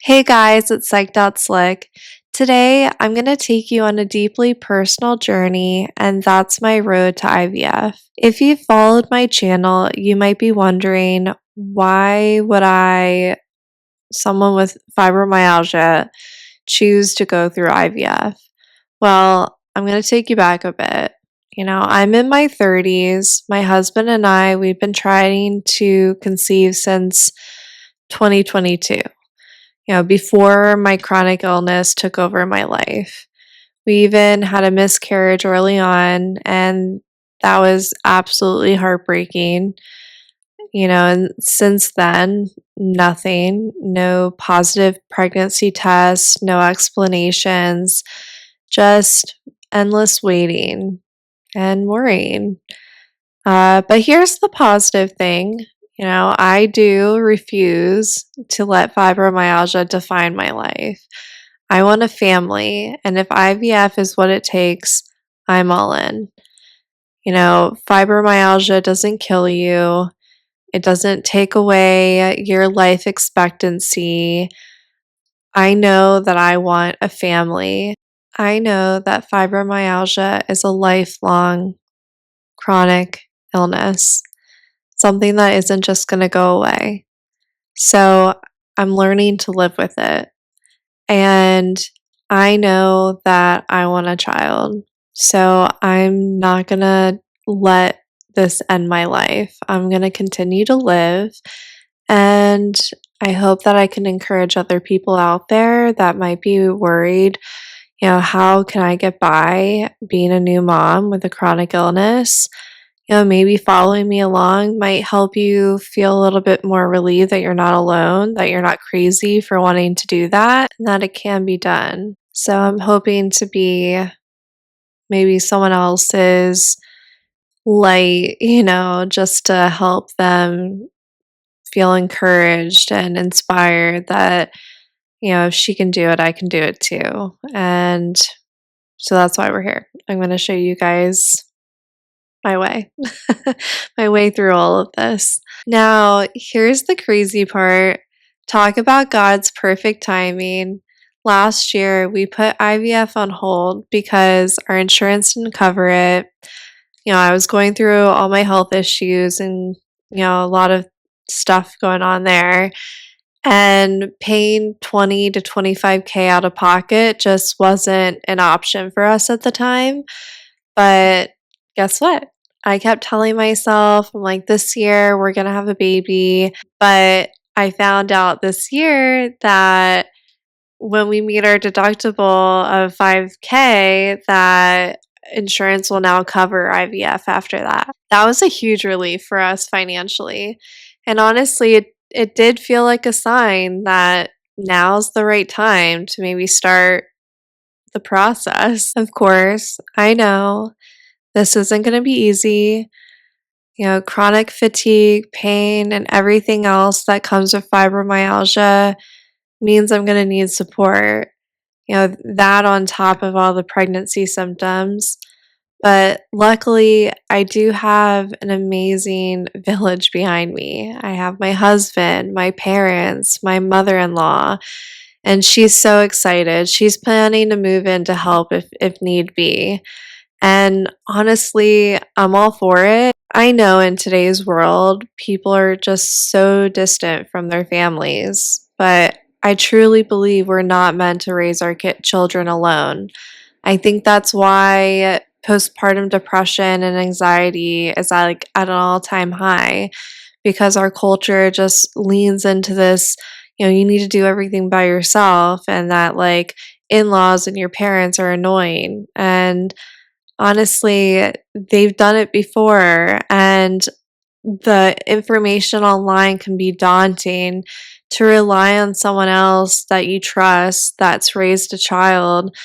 Hey guys, it's Psyched Out Slick. Today, I'm going to take you on a deeply personal journey, and that's my road to IVF. If you've followed my channel, you might be wondering, why would someone with fibromyalgia, choose to go through IVF? Well, I'm going to take you back a bit. I'm in my 30s. My husband and we've been trying to conceive since 2022, before my chronic illness took over my life. We even had a miscarriage early on, and that was absolutely heartbreaking. And since then, nothing, no positive pregnancy tests, no explanations, just endless waiting and worrying. But here's the positive thing. I do refuse to let fibromyalgia define my life. I want a family, and if IVF is what it takes, I'm all in. Fibromyalgia doesn't kill you, it doesn't take away your life expectancy. I know that I want a family. I know that fibromyalgia is a lifelong chronic illness, something that isn't just going to go away. So I'm learning to live with it. And I know that I want a child. So I'm not going to let this end my life. I'm going to continue to live. And I hope that I can encourage other people out there that might be worried. How can I get by being a new mom with a chronic illness? Maybe following me along might help you feel a little bit more relieved that you're not alone, that you're not crazy for wanting to do that, and that it can be done. So I'm hoping to be maybe someone else's light, just to help them feel encouraged and inspired that, if she can do it, I can do it too. And so that's why we're here. I'm going to show you guys my way, my way through all of this. Now, here's the crazy part. Talk about God's perfect timing. Last year, we put IVF on hold because our insurance didn't cover it. I was going through all my health issues and, a lot of stuff going on there. And paying 20 to 25K out of pocket just wasn't an option for us at the time. But guess what? I kept telling myself, I'm like, this year we're going to have a baby. But I found out this year that when we meet our deductible of 5K, that insurance will now cover IVF after that. That was a huge relief for us financially. And honestly, it did feel like a sign that now's the right time to maybe start the process. Of course, I know this isn't going to be easy. Chronic fatigue, pain, and everything else that comes with fibromyalgia means I'm going to need support. That on top of all the pregnancy symptoms. But luckily, I do have an amazing village behind me. I have my husband, my parents, my mother in law, and she's so excited. She's planning to move in to help if need be. And honestly, I'm all for it. I know in today's world, people are just so distant from their families, but I truly believe we're not meant to raise our children alone. I think that's why postpartum depression and anxiety is at an all-time high, because our culture just leans into this, you need to do everything by yourself, and that in-laws and your parents are annoying. And honestly, they've done it before, and the information online can be daunting. To rely on someone else that you trust that's raised a child,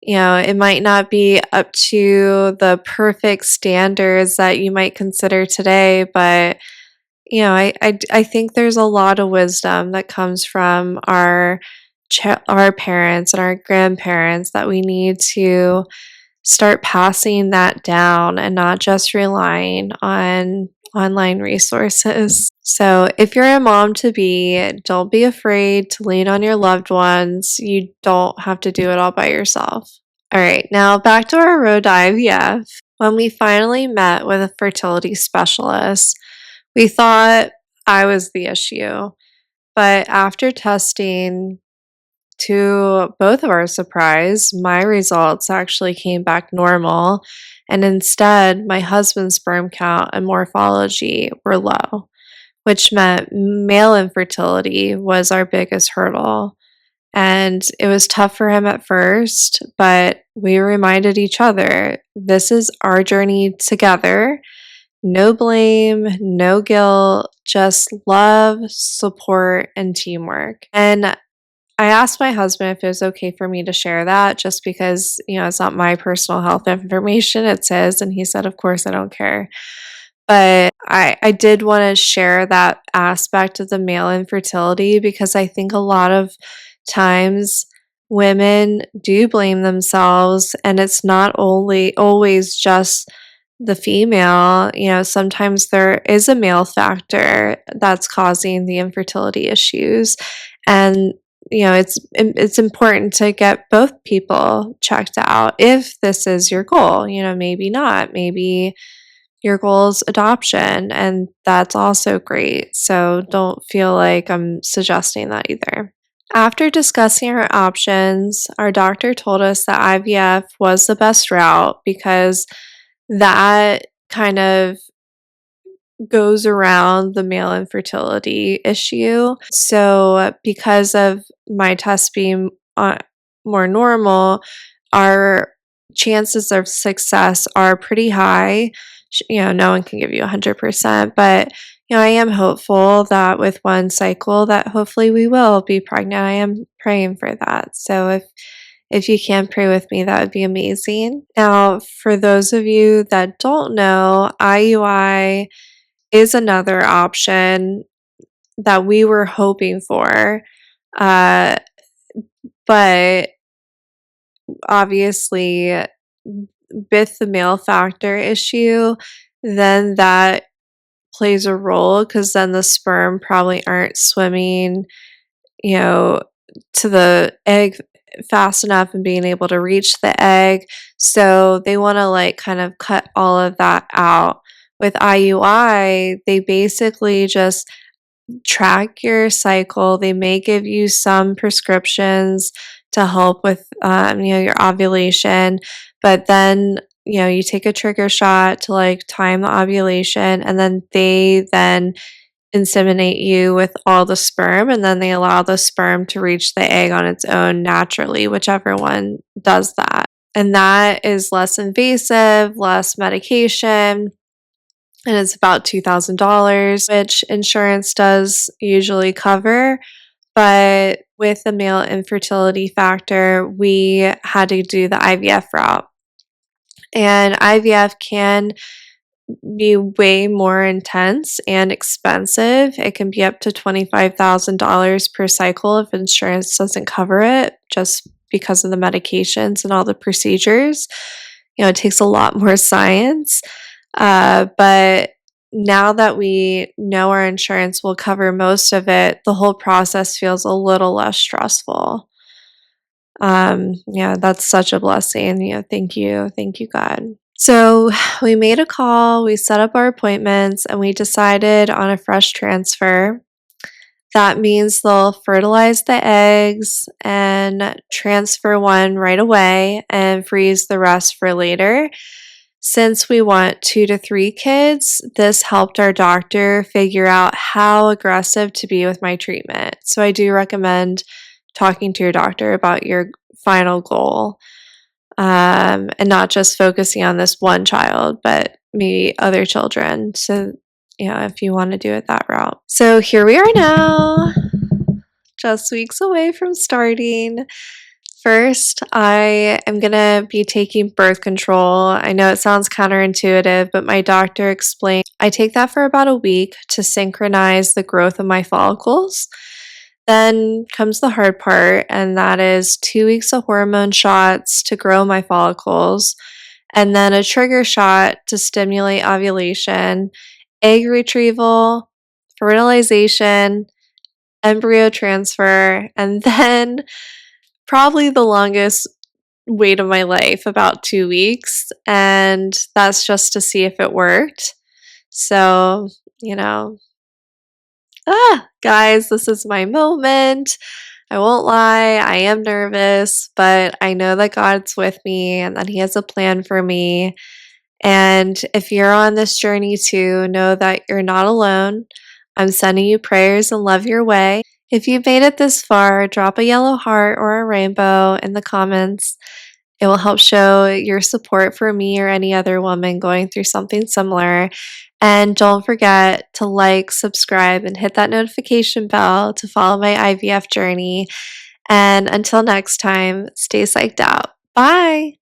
it might not be up to the perfect standards that you might consider today, but I think there's a lot of wisdom that comes from our parents and our grandparents that we need to start passing that down and not just relying on online resources. So, if you're a mom to be, don't be afraid to lean on your loved ones. You don't have to do it all by yourself. All right, now back to our road to IVF. When we finally met with a fertility specialist, we thought I was the issue. But after testing, to both of our surprise, my results actually came back normal, and instead, my husband's sperm count and morphology were low, which meant male infertility was our biggest hurdle. And it was tough for him at first, but we reminded each other this is our journey together. No blame, no guilt, just love, support, and teamwork. And I asked my husband if it was okay for me to share that just because, it's not my personal health information, it's his. And he said, of course, I don't care. But I did want to share that aspect of the male infertility because I think a lot of times women do blame themselves, and it's not only always just the female. Sometimes there is a male factor that's causing the infertility issues. And it's important to get both people checked out if this is your goal. Maybe not. Maybe your goal is adoption, and that's also great. So don't feel like I'm suggesting that either. After discussing our options, our doctor told us that IVF was the best route because that kind of goes around the male infertility issue. So, because of my test being more normal, our chances of success are pretty high. No one can give you 100%, but I am hopeful that with one cycle that hopefully we will be pregnant. I am praying for that. So if you can pray with me, that would be amazing. Now, for those of you that don't know, IUI is another option that we were hoping for. Uh, but obviously, with the male factor issue, then that plays a role because then the sperm probably aren't swimming, to the egg fast enough and being able to reach the egg. So they want to kind of cut all of that out. With IUI, they basically just track your cycle. They may give you some prescriptions to help with, your ovulation, but then, you take a trigger shot to time the ovulation, and then they then inseminate you with all the sperm, and then they allow the sperm to reach the egg on its own naturally, whichever one does that. And that is less invasive, less medication, and it's about $2,000, which insurance does usually cover. But with the male infertility factor, we had to do the IVF route. And IVF can be way more intense and expensive. It can be up to $25,000 per cycle if insurance doesn't cover it, just because of the medications and all the procedures. It takes a lot more science. But now that we know our insurance will cover most of it, the whole process feels a little less stressful. That's such a blessing. Thank you. Thank you, God. So we made a call, we set up our appointments, and we decided on a fresh transfer. That means they'll fertilize the eggs and transfer one right away and freeze the rest for later. Since we want 2 to 3 kids, this helped our doctor figure out how aggressive to be with my treatment. So I do recommend talking to your doctor about your final goal, and not just focusing on this one child, but maybe other children. So, if you want to do it that route. So here we are now, just weeks away from starting. First, I am going to be taking birth control. I know it sounds counterintuitive, but my doctor explained I take that for about a week to synchronize the growth of my follicles. Then comes the hard part, and that is 2 weeks of hormone shots to grow my follicles, and then a trigger shot to stimulate ovulation, egg retrieval, fertilization, embryo transfer, and then probably the longest wait of my life, about 2 weeks, and that's just to see if it worked. So, you know, guys, this is my moment. I won't lie, I am nervous, but I know that God's with me and that He has a plan for me. And if you're on this journey too, know that you're not alone. I'm sending you prayers and love your way. If you've made it this far, drop a yellow heart or a rainbow in the comments. It will help show your support for me or any other woman going through something similar. And don't forget to like, subscribe, and hit that notification bell to follow my IVF journey. And until next time, stay psyched out. Bye.